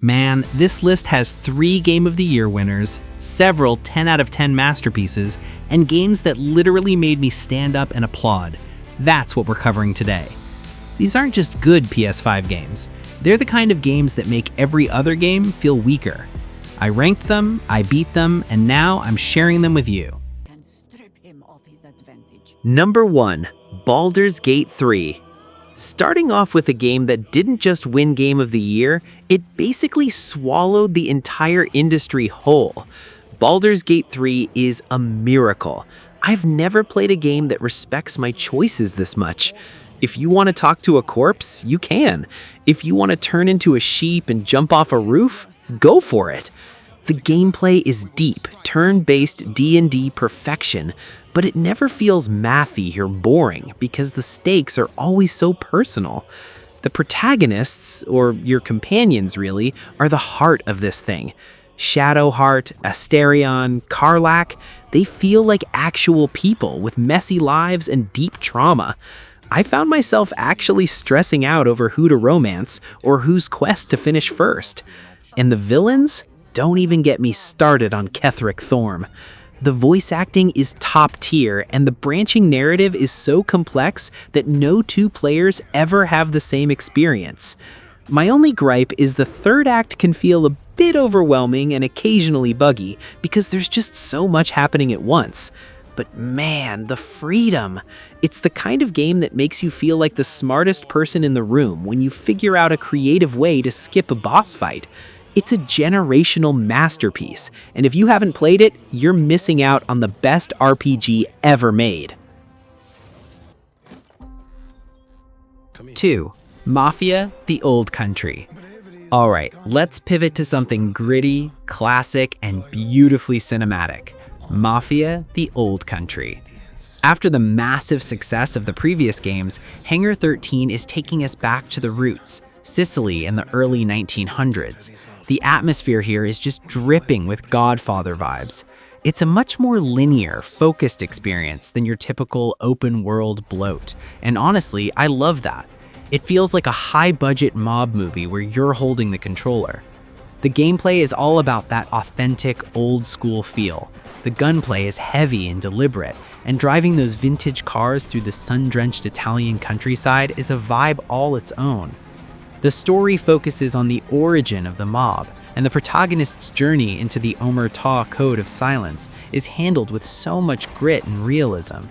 Man, this list has 3 Game of the Year winners, several 10 out of 10 masterpieces, and games that literally made me stand up and applaud. That's what we're covering today. These aren't just good PS5 games. They're the kind of games that make every other game feel weaker. I ranked them, I beat them, and now I'm sharing them with you. Number 1. Baldur's Gate 3. Starting off with a game that didn't just win Game of the Year, it basically swallowed the entire industry whole. Baldur's Gate 3 is a miracle. I've never played a game that respects my choices this much. If you want to talk to a corpse, you can. If you want to turn into a sheep and jump off a roof, go for it. The gameplay is deep, turn-based D&D perfection, but it never feels mathy or boring because the stakes are always so personal. The protagonists, or your companions really, are the heart of this thing. Shadowheart, Asterion, Karlach, they feel like actual people with messy lives and deep trauma. I found myself actually stressing out over who to romance or whose quest to finish first. And the villains? Don't even get me started on Ketheric Thorm. The voice acting is top tier, and the branching narrative is so complex that no 2 players ever have the same experience. My only gripe is the third act can feel a bit overwhelming and occasionally buggy because there's just so much happening at once. But man, the freedom! It's the kind of game that makes you feel like the smartest person in the room when you figure out a creative way to skip a boss fight. It's a generational masterpiece, and if you haven't played it, you're missing out on the best RPG ever made. 2. Mafia: The Old Country. Alright, let's pivot to something gritty, classic, and beautifully cinematic. Mafia: The Old Country. After the massive success of the previous games, Hangar 13 is taking us back to the roots, Sicily in the early 1900s. The atmosphere here is just dripping with Godfather vibes. It's a much more linear, focused experience than your typical open-world bloat, and honestly, I love that. It feels like a high-budget mob movie where you're holding the controller. The gameplay is all about that authentic, old-school feel. The gunplay is heavy and deliberate, and driving those vintage cars through the sun-drenched Italian countryside is a vibe all its own. The story focuses on the origin of the mob, and the protagonist's journey into the Omerta Code of Silence is handled with so much grit and realism.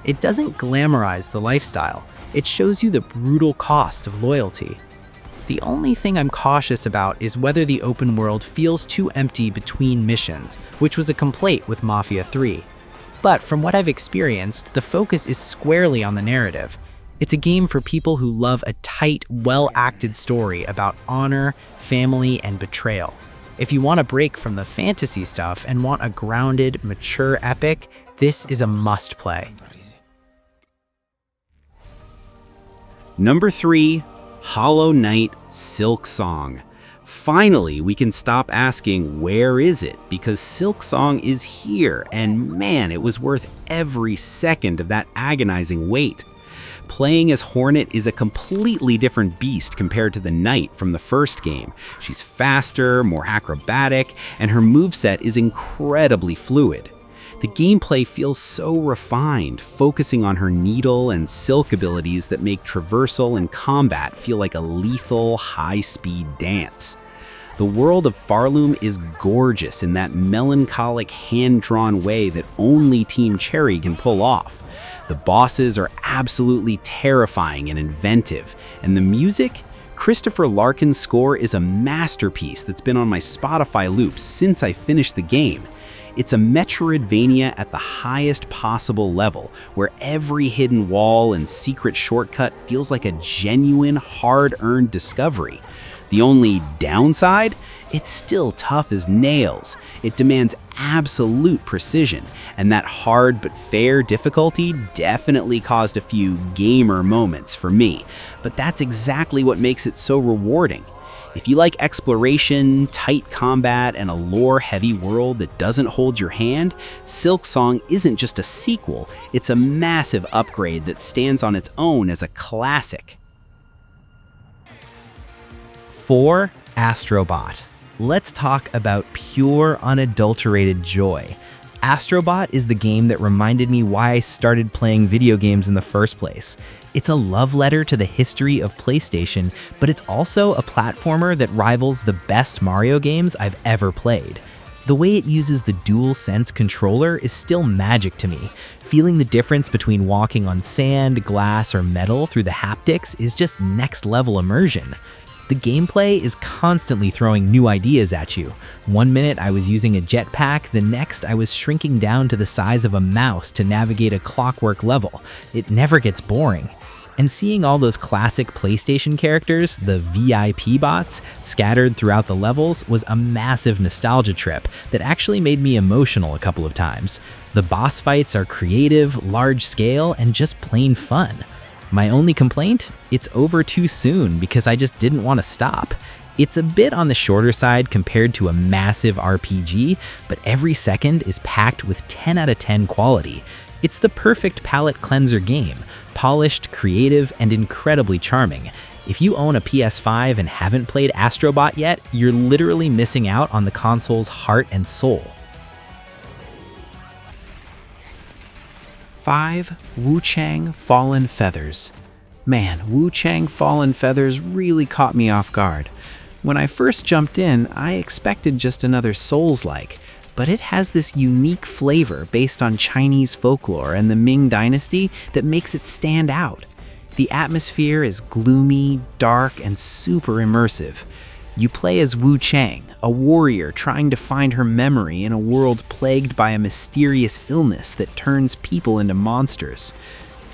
It doesn't glamorize the lifestyle, it shows you the brutal cost of loyalty. The only thing I'm cautious about is whether the open world feels too empty between missions, which was a complaint with Mafia 3. But from what I've experienced, the focus is squarely on the narrative. It's a game for people who love a tight, well-acted story about honor, family, and betrayal. If you want a break from the fantasy stuff and want a grounded, mature epic, this is a must-play. Number 3, Hollow Knight: Silksong. Finally, we can stop asking, where is it? Because Silksong is here, and man, it was worth every second of that agonizing wait. Playing as Hornet is a completely different beast compared to the Knight from the first game. She's faster, more acrobatic, and her moveset is incredibly fluid. The gameplay feels so refined, focusing on her needle and silk abilities that make traversal and combat feel like a lethal, high-speed dance. The world of Farloom is gorgeous in that melancholic, hand-drawn way that only Team Cherry can pull off. The bosses are absolutely terrifying and inventive, and the music? Christopher Larkin's score is a masterpiece that's been on my Spotify loop since I finished the game. It's a Metroidvania at the highest possible level, where every hidden wall and secret shortcut feels like a genuine, hard-earned discovery. The only downside? It's still tough as nails. It demands absolute precision, and that hard but fair difficulty definitely caused a few gamer moments for me, but that's exactly what makes it so rewarding. If you like exploration, tight combat, and a lore-heavy world that doesn't hold your hand, Silksong isn't just a sequel, it's a massive upgrade that stands on its own as a classic. 4. Astro Bot. Let's talk about pure, unadulterated joy. Astro Bot is the game that reminded me why I started playing video games in the first place. It's a love letter to the history of PlayStation, but it's also a platformer that rivals the best Mario games I've ever played. The way it uses the DualSense controller is still magic to me. Feeling the difference between walking on sand, glass, or metal through the haptics is just next level immersion. The gameplay is constantly throwing new ideas at you. One minute I was using a jetpack, the next I was shrinking down to the size of a mouse to navigate a clockwork level. It never gets boring. And seeing all those classic PlayStation characters, the VIP bots, scattered throughout the levels was a massive nostalgia trip that actually made me emotional a couple of times. The boss fights are creative, large scale, and just plain fun. My only complaint? It's over too soon because I just didn't want to stop. It's a bit on the shorter side compared to a massive RPG, but every second is packed with 10 out of 10 quality. It's the perfect palate cleanser game, polished, creative, and incredibly charming. If you own a PS5 and haven't played Astro Bot yet, you're literally missing out on the console's heart and soul. 5. Wuchang Fallen Feathers. Man, Wuchang Fallen Feathers really caught me off guard. When I first jumped in, I expected just another Souls-like, but it has this unique flavor based on Chinese folklore and the Ming Dynasty that makes it stand out. The atmosphere is gloomy, dark, and super immersive. You play as Wuchang, a warrior trying to find her memory in a world plagued by a mysterious illness that turns people into monsters.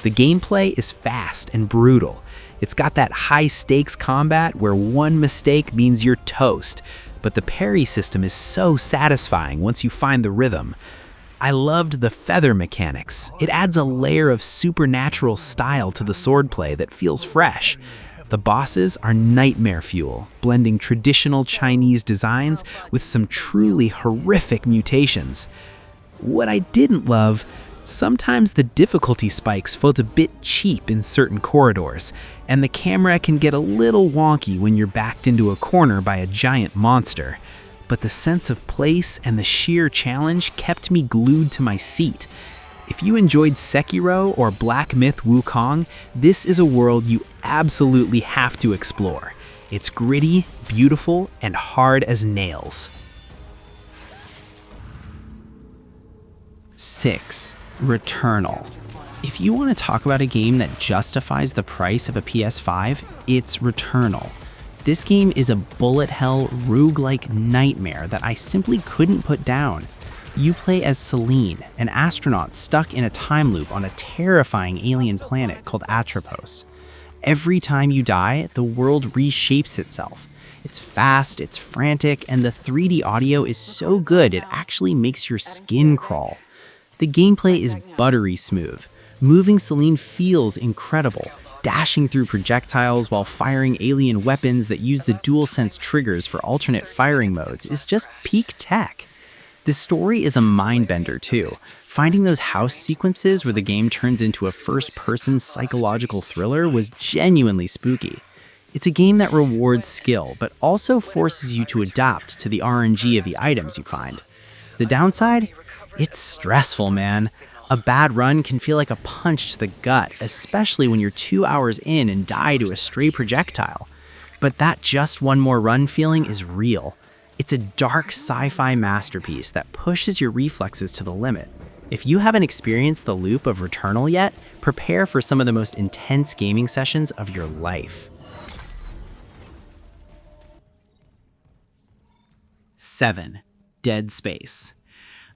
The gameplay is fast and brutal. It's got that high-stakes combat where one mistake means you're toast, but the parry system is so satisfying once you find the rhythm. I loved the feather mechanics. It adds a layer of supernatural style to the swordplay that feels fresh. The bosses are nightmare fuel, blending traditional Chinese designs with some truly horrific mutations. What I didn't love, sometimes the difficulty spikes felt a bit cheap in certain corridors, and the camera can get a little wonky when you're backed into a corner by a giant monster. But the sense of place and the sheer challenge kept me glued to my seat. If you enjoyed Sekiro or Black Myth Wukong, this is a world you absolutely have to explore. It's gritty, beautiful, and hard as nails. 6. Returnal. If you want to talk about a game that justifies the price of a PS5, it's Returnal. This game is a bullet hell roguelike nightmare that I simply couldn't put down. You play as Celine, an astronaut stuck in a time loop on a terrifying alien planet called Atropos. Every time you die, the world reshapes itself. It's fast, it's frantic, and the 3D audio is so good it actually makes your skin crawl. The gameplay is buttery smooth. Moving Celine feels incredible, dashing through projectiles while firing alien weapons that use the DualSense triggers for alternate firing modes is just peak tech. The story is a mind-bender too. Finding those house sequences where the game turns into a first-person psychological thriller was genuinely spooky. It's a game that rewards skill, but also forces you to adapt to the RNG of the items you find. The downside? It's stressful, man. A bad run can feel like a punch to the gut, especially when you're 2 hours in and die to a stray projectile. But that just one more run feeling is real. It's a dark sci-fi masterpiece that pushes your reflexes to the limit. If you haven't experienced the loop of Returnal yet, prepare for some of the most intense gaming sessions of your life. 7. Dead Space.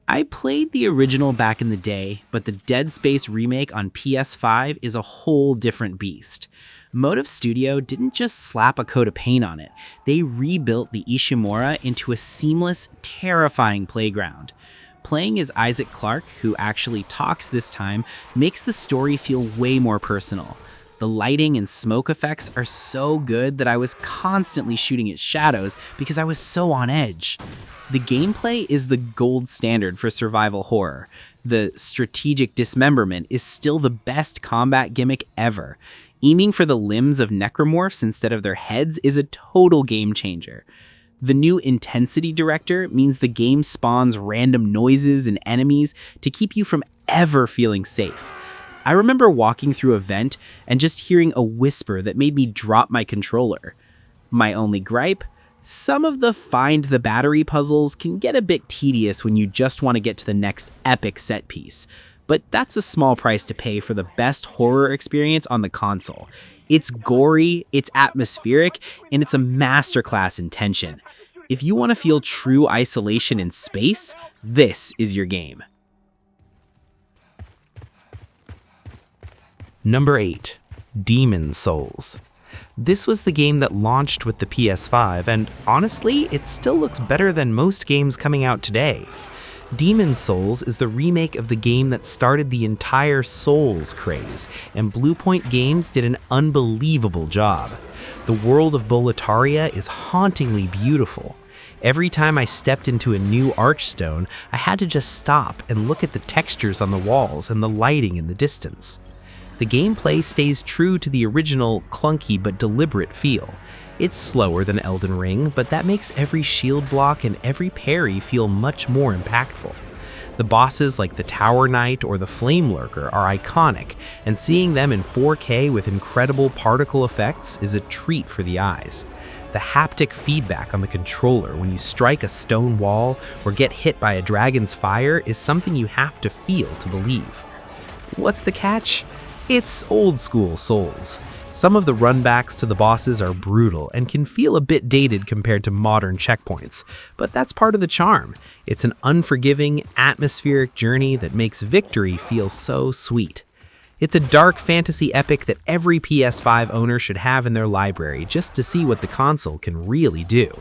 I played the original back in the day, but the Dead Space remake on PS5 is a whole different beast. Motive Studio didn't just slap a coat of paint on it, they rebuilt the Ishimura into a seamless, terrifying playground. Playing as Isaac Clarke, who actually talks this time, makes the story feel way more personal. The lighting and smoke effects are so good that I was constantly shooting at shadows because I was so on edge. The gameplay is the gold standard for survival horror. The strategic dismemberment is still the best combat gimmick ever. Aiming for the limbs of necromorphs instead of their heads is a total game changer. The new intensity director means the game spawns random noises and enemies to keep you from ever feeling safe. I remember walking through a vent and just hearing a whisper that made me drop my controller. My only gripe? Some of the find the battery puzzles can get a bit tedious when you just want to get to the next epic set piece, but that's a small price to pay for the best horror experience on the console. It's gory, it's atmospheric, and it's a masterclass in tension. If you want to feel true isolation in space, this is your game. Number 8. Demon's Souls. This was the game that launched with the PS5, and honestly, it still looks better than most games coming out today. Demon's Souls is the remake of the game that started the entire Souls craze, and Bluepoint Games did an unbelievable job. The world of Boletaria is hauntingly beautiful. Every time I stepped into a new archstone, I had to just stop and look at the textures on the walls and the lighting in the distance. The gameplay stays true to the original clunky but deliberate feel. It's slower than Elden Ring, but that makes every shield block and every parry feel much more impactful. The bosses like the Tower Knight or the Flame Lurker are iconic, and seeing them in 4K with incredible particle effects is a treat for the eyes. The haptic feedback on the controller when you strike a stone wall or get hit by a dragon's fire is something you have to feel to believe. What's the catch? It's old school Souls. Some of the runbacks to the bosses are brutal and can feel a bit dated compared to modern checkpoints, but that's part of the charm. It's an unforgiving, atmospheric journey that makes victory feel so sweet. It's a dark fantasy epic that every PS5 owner should have in their library just to see what the console can really do.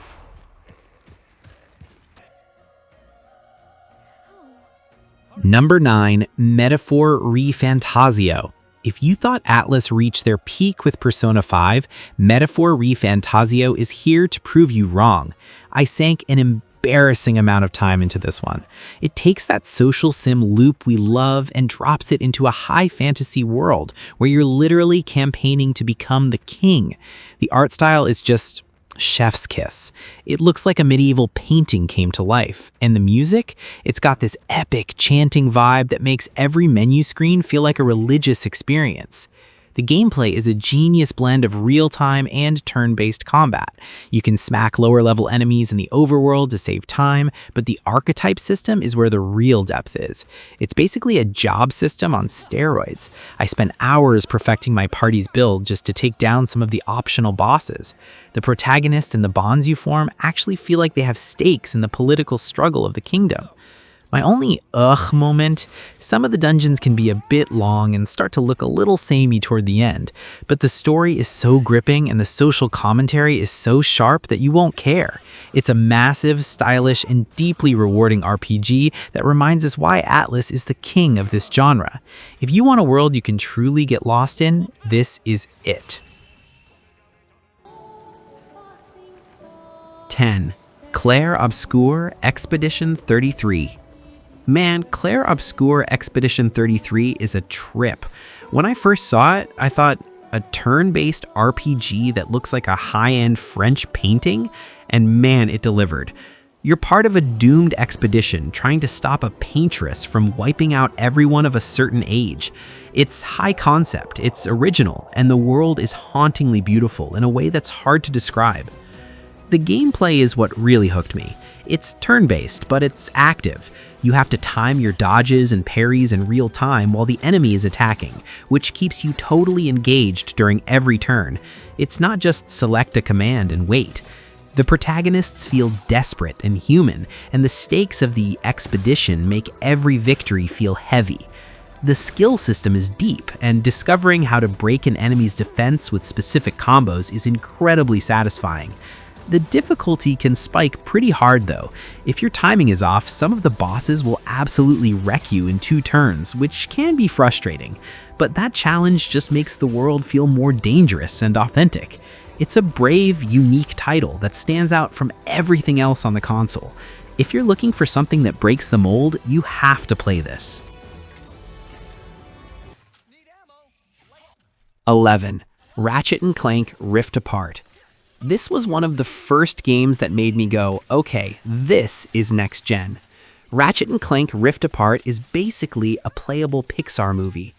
Number 9. Metaphor ReFantazio. If you thought Atlus reached their peak with Persona 5, Metaphor ReFantazio is here to prove you wrong. I sank an embarrassing amount of time into this one. It takes that social sim loop we love and drops it into a high fantasy world where you're literally campaigning to become the king. The art style is just chef's kiss. It looks like a medieval painting came to life. And the music? It's got this epic chanting vibe that makes every menu screen feel like a religious experience. The gameplay is a genius blend of real-time and turn-based combat. You can smack lower-level enemies in the overworld to save time, but the archetype system is where the real depth is. It's basically a job system on steroids. I spent hours perfecting my party's build just to take down some of the optional bosses. The protagonist and the bonds you form actually feel like they have stakes in the political struggle of the kingdom. My only moment, some of the dungeons can be a bit long and start to look a little samey toward the end, but the story is so gripping and the social commentary is so sharp that you won't care. It's a massive, stylish, and deeply rewarding RPG that reminds us why Atlus is the king of this genre. If you want a world you can truly get lost in, this is it. 10. Clair Obscur Expedition 33. Man, Clair Obscur Expedition 33 is a trip. When I first saw it, I thought, a turn-based RPG that looks like a high-end French painting? And man, it delivered. You're part of a doomed expedition trying to stop a paintress from wiping out everyone of a certain age. It's high concept, it's original, and the world is hauntingly beautiful in a way that's hard to describe. The gameplay is what really hooked me. It's turn-based, but it's active. You have to time your dodges and parries in real time while the enemy is attacking, which keeps you totally engaged during every turn. It's not just select a command and wait. The protagonists feel desperate and human, and the stakes of the expedition make every victory feel heavy. The skill system is deep, and discovering how to break an enemy's defense with specific combos is incredibly satisfying. The difficulty can spike pretty hard though. If your timing is off, some of the bosses will absolutely wreck you in 2 turns, which can be frustrating. But that challenge just makes the world feel more dangerous and authentic. It's a brave, unique title that stands out from everything else on the console. If you're looking for something that breaks the mold, you have to play this. 11. Ratchet and Clank Rift Apart. This was one of the first games that made me go, okay, this is next gen. Ratchet and Clank Rift Apart is basically a playable Pixar movie.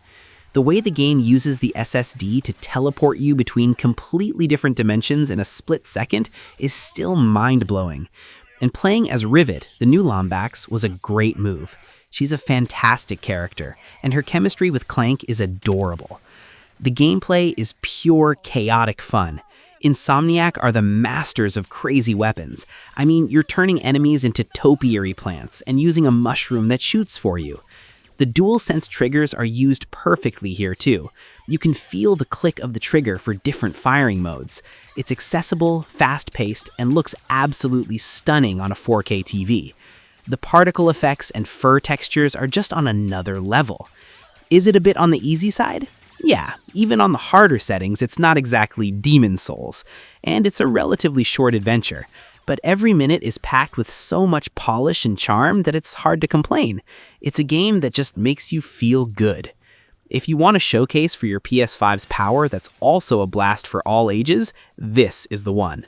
The way the game uses the SSD to teleport you between completely different dimensions in a split second is still mind-blowing. And playing as Rivet, the new Lombax, was a great move. She's a fantastic character, and her chemistry with Clank is adorable. The gameplay is pure chaotic fun. Insomniac are the masters of crazy weapons. I mean, you're turning enemies into topiary plants and using a mushroom that shoots for you. The DualSense triggers are used perfectly here too. You can feel the click of the trigger for different firing modes. It's accessible, fast-paced, and looks absolutely stunning on a 4K TV. The particle effects and fur textures are just on another level. Is it a bit on the easy side? Yeah, even on the harder settings, it's not exactly Demon's Souls, and it's a relatively short adventure. But every minute is packed with so much polish and charm that it's hard to complain. It's a game that just makes you feel good. If you want a showcase for your PS5's power that's also a blast for all ages, this is the one.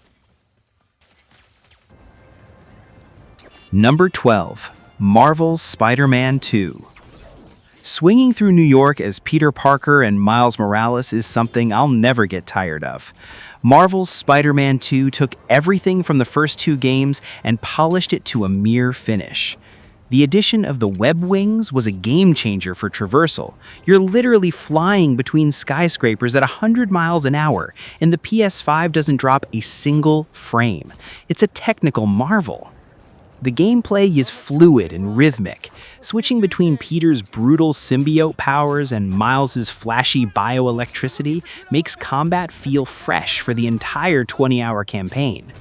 Number 12. Marvel's Spider-Man 2. Swinging through New York as Peter Parker and Miles Morales is something I'll never get tired of. Marvel's Spider-Man 2 took everything from the first two games and polished it to a mere finish. The addition of the web wings was a game changer for traversal. You're literally flying between skyscrapers at 100 miles an hour, and the PS5 doesn't drop a single frame. It's a technical marvel. The gameplay is fluid and rhythmic. Switching between Peter's brutal symbiote powers and Miles's flashy bioelectricity makes combat feel fresh for the entire 20-hour campaign.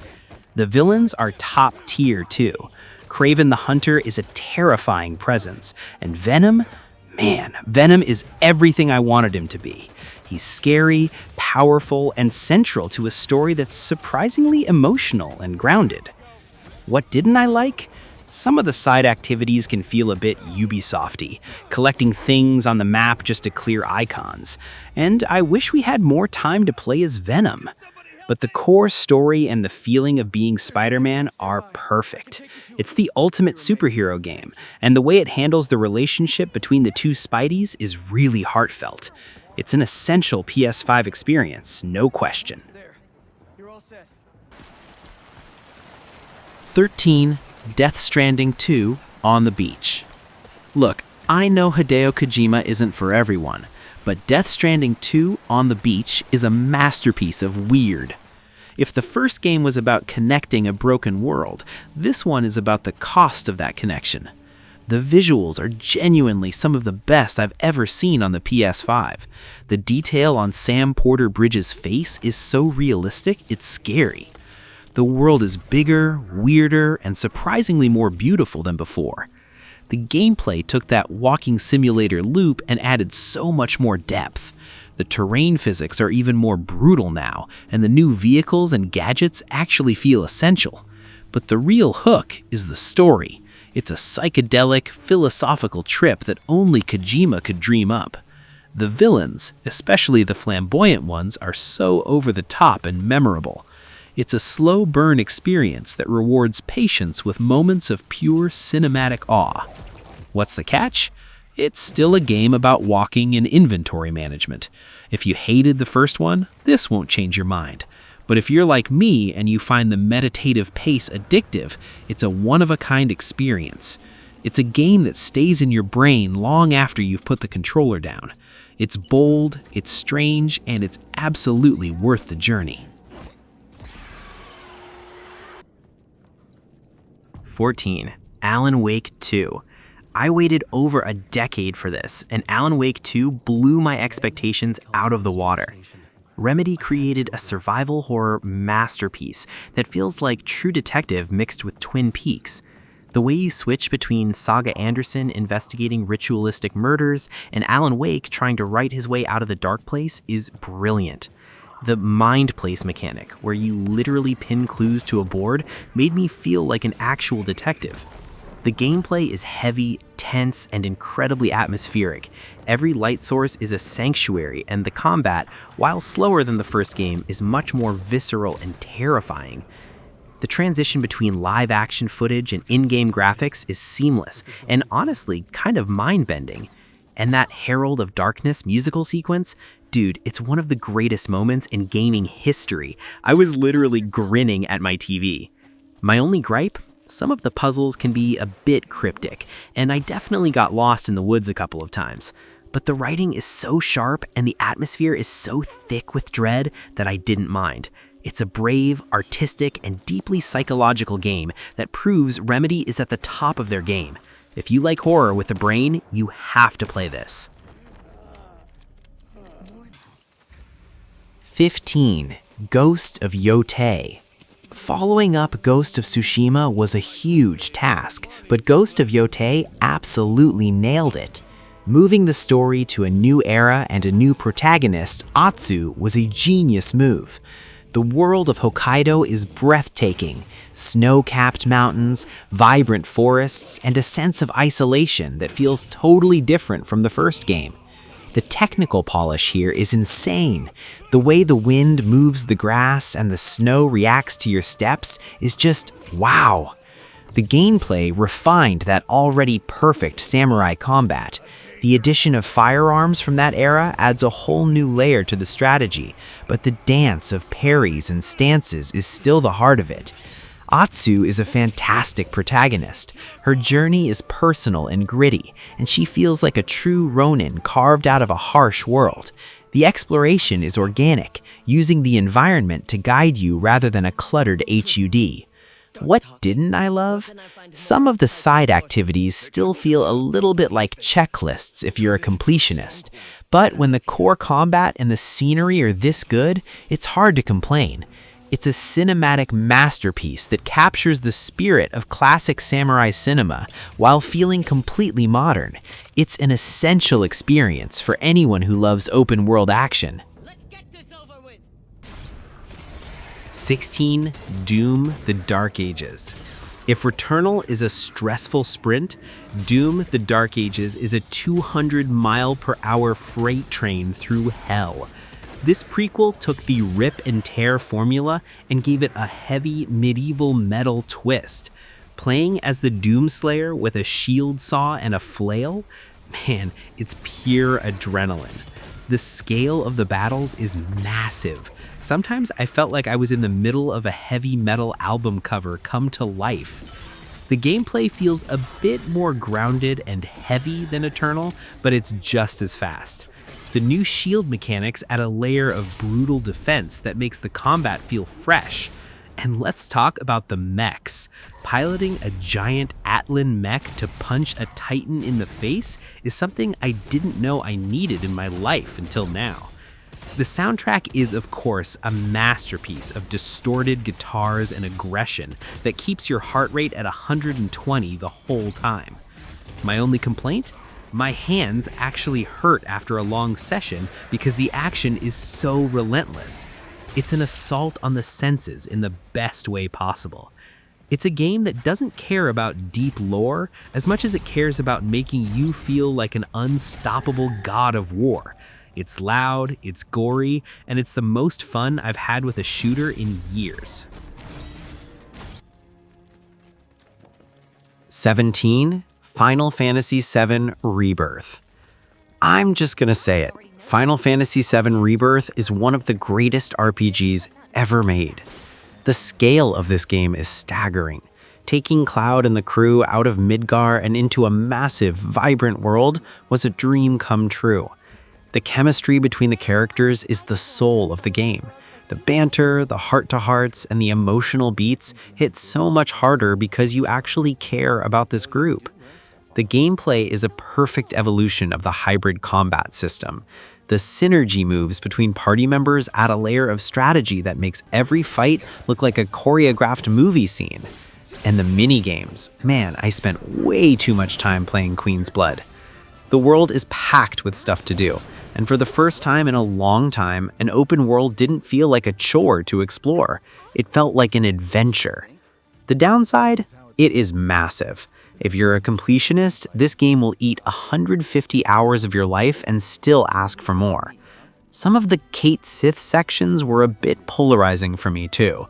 The villains are top tier too. Kraven the Hunter is a terrifying presence, and Venom is everything I wanted him to be. He's scary, powerful, and central to a story that's surprisingly emotional and grounded. What didn't I like? Some of the side activities can feel a bit Ubisofty, collecting things on the map just to clear icons. And I wish we had more time to play as Venom. But the core story and the feeling of being Spider-Man are perfect. It's the ultimate superhero game, and the way it handles the relationship between the two Spideys is really heartfelt. It's an essential PS5 experience, no question. 13. Death Stranding 2 on the beach. Look, I know Hideo Kojima isn't for everyone, but Death Stranding 2 on the beach is a masterpiece of weird. If the first game was about connecting a broken world, this one is about the cost of that connection. The visuals are genuinely some of the best I've ever seen on the PS5. The detail on Sam Porter Bridges' face is so realistic, it's scary. The world is bigger, weirder, and surprisingly more beautiful than before. The gameplay took that walking simulator loop and added so much more depth. The terrain physics are even more brutal now, and the new vehicles and gadgets actually feel essential. But the real hook is the story. It's a psychedelic, philosophical trip that only Kojima could dream up. The villains, especially the flamboyant ones, are so over the top and memorable. It's a slow burn experience that rewards patience with moments of pure cinematic awe. What's the catch? It's still a game about walking and inventory management. If you hated the first one, this won't change your mind. But if you're like me and you find the meditative pace addictive, it's a one-of-a-kind experience. It's a game that stays in your brain long after you've put the controller down. It's bold, it's strange, and it's absolutely worth the journey. 14. Alan Wake 2. I waited over a decade for this, and Alan Wake 2 blew my expectations out of the water. Remedy created a survival horror masterpiece that feels like True Detective mixed with Twin Peaks. The way you switch between Saga Anderson investigating ritualistic murders and Alan Wake trying to write his way out of the dark place is brilliant. The mind place mechanic, where you literally pin clues to a board, made me feel like an actual detective. The gameplay is heavy, tense and incredibly atmospheric. Every light source is a sanctuary, and the combat, while slower than the first game, is much more visceral and terrifying. The transition between live-action footage and in-game graphics is seamless, and honestly, kind of mind-bending. And that Herald of Darkness musical sequence, dude, it's one of the greatest moments in gaming history. I was literally grinning at my TV. My only gripe? Some of the puzzles can be a bit cryptic, and I definitely got lost in the woods a couple of times. But the writing is so sharp and the atmosphere is so thick with dread that I didn't mind. It's a brave, artistic, and deeply psychological game that proves Remedy is at the top of their game. If you like horror with a brain, you have to play this. 15. Ghost of Yōtei. Following up Ghost of Tsushima was a huge task, but Ghost of Yōtei absolutely nailed it. Moving the story to a new era and a new protagonist, Atsu, was a genius move. The world of Hokkaido is breathtaking. Snow-capped mountains, vibrant forests, and a sense of isolation that feels totally different from the first game. The technical polish here is insane. The way the wind moves the grass and the snow reacts to your steps is just wow. The gameplay refined that already perfect samurai combat. The addition of firearms from that era adds a whole new layer to the strategy, but the dance of parries and stances is still the heart of it. Atsu is a fantastic protagonist. Her journey is personal and gritty, and she feels like a true Ronin carved out of a harsh world. The exploration is organic, using the environment to guide you rather than a cluttered HUD. What didn't I love? Some of the side activities still feel a little bit like checklists if you're a completionist. But when the core combat and the scenery are this good, it's hard to complain. It's a cinematic masterpiece that captures the spirit of classic samurai cinema while feeling completely modern. It's an essential experience for anyone who loves open-world action. 16. Doom: The Dark Ages. If Returnal is a stressful sprint, Doom: The Dark Ages is a 200-mile-per-hour freight train through hell. This prequel took the rip and tear formula and gave it a heavy medieval metal twist. Playing as the Doomslayer with a shield saw and a flail? Man, it's pure adrenaline. The scale of the battles is massive. Sometimes I felt like I was in the middle of a heavy metal album cover come to life. The gameplay feels a bit more grounded and heavy than Eternal, but it's just as fast. The new shield mechanics add a layer of brutal defense that makes the combat feel fresh. And let's talk about the mechs. Piloting a giant Atlan mech to punch a Titan in the face is something I didn't know I needed in my life until now. The soundtrack is, of course, a masterpiece of distorted guitars and aggression that keeps your heart rate at 120 the whole time. My only complaint? My hands actually hurt after a long session because the action is so relentless. It's an assault on the senses in the best way possible. It's a game that doesn't care about deep lore as much as it cares about making you feel like an unstoppable god of war. It's loud, it's gory, and it's the most fun I've had with a shooter in years. 17. Final Fantasy VII Rebirth. I'm just gonna say it. Final Fantasy VII Rebirth is one of the greatest RPGs ever made. The scale of this game is staggering. Taking Cloud and the crew out of Midgar and into a massive, vibrant world was a dream come true. The chemistry between the characters is the soul of the game. The banter, the heart-to-hearts, and the emotional beats hit so much harder because you actually care about this group. The gameplay is a perfect evolution of the hybrid combat system. The synergy moves between party members add a layer of strategy that makes every fight look like a choreographed movie scene. And the mini-games, man, I spent way too much time playing Queen's Blood. The world is packed with stuff to do, and for the first time in a long time, an open world didn't feel like a chore to explore. It felt like an adventure. The downside? It is massive. If you're a completionist, this game will eat 150 hours of your life and still ask for more. Some of the Kate Sith sections were a bit polarizing for me too,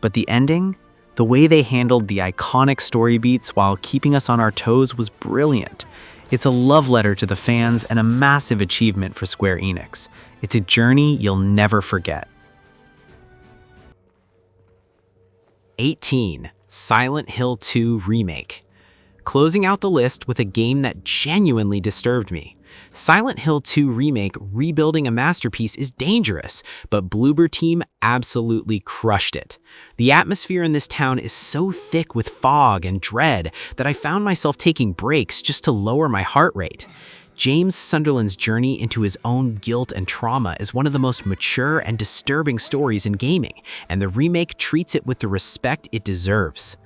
but the ending, the way they handled the iconic story beats while keeping us on our toes was brilliant. It's a love letter to the fans and a massive achievement for Square Enix. It's a journey you'll never forget. 18. Silent Hill 2 Remake. Closing out the list with a game that genuinely disturbed me. Silent Hill 2 Remake rebuilding a masterpiece is dangerous, but Bloober Team absolutely crushed it. The atmosphere in this town is so thick with fog and dread that I found myself taking breaks just to lower my heart rate. James Sunderland's journey into his own guilt and trauma is one of the most mature and disturbing stories in gaming, and the remake treats it with the respect it deserves.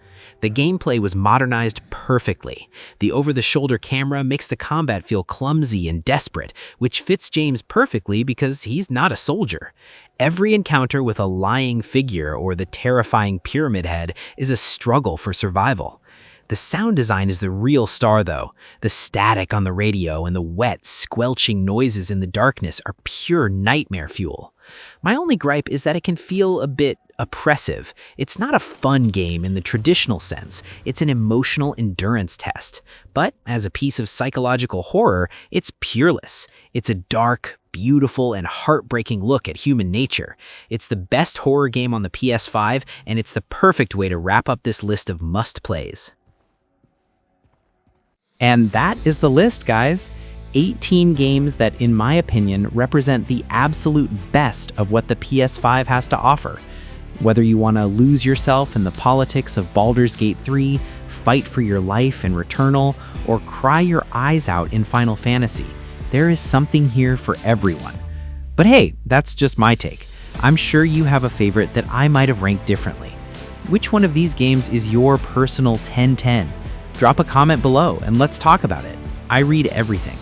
The gameplay was modernized perfectly. The over-the-shoulder camera makes the combat feel clumsy and desperate, which fits James perfectly because he's not a soldier. Every encounter with a lying figure or the terrifying pyramid head is a struggle for survival. The sound design is the real star though. The static on the radio and the wet, squelching noises in the darkness are pure nightmare fuel. My only gripe is that it can feel a bit oppressive. It's not a fun game in the traditional sense. It's an emotional endurance test. But as a piece of psychological horror, it's peerless. It's a dark, beautiful, and heartbreaking look at human nature. It's the best horror game on the PS5, and it's the perfect way to wrap up this list of must-plays. And that is the list, guys. 18 games that, in my opinion, represent the absolute best of what the PS5 has to offer. Whether you want to lose yourself in the politics of Baldur's Gate 3, fight for your life in Returnal, or cry your eyes out in Final Fantasy, there is something here for everyone. But hey, that's just my take. I'm sure you have a favorite that I might have ranked differently. Which one of these games is your personal 10-10? Drop a comment below and let's talk about it. I read everything.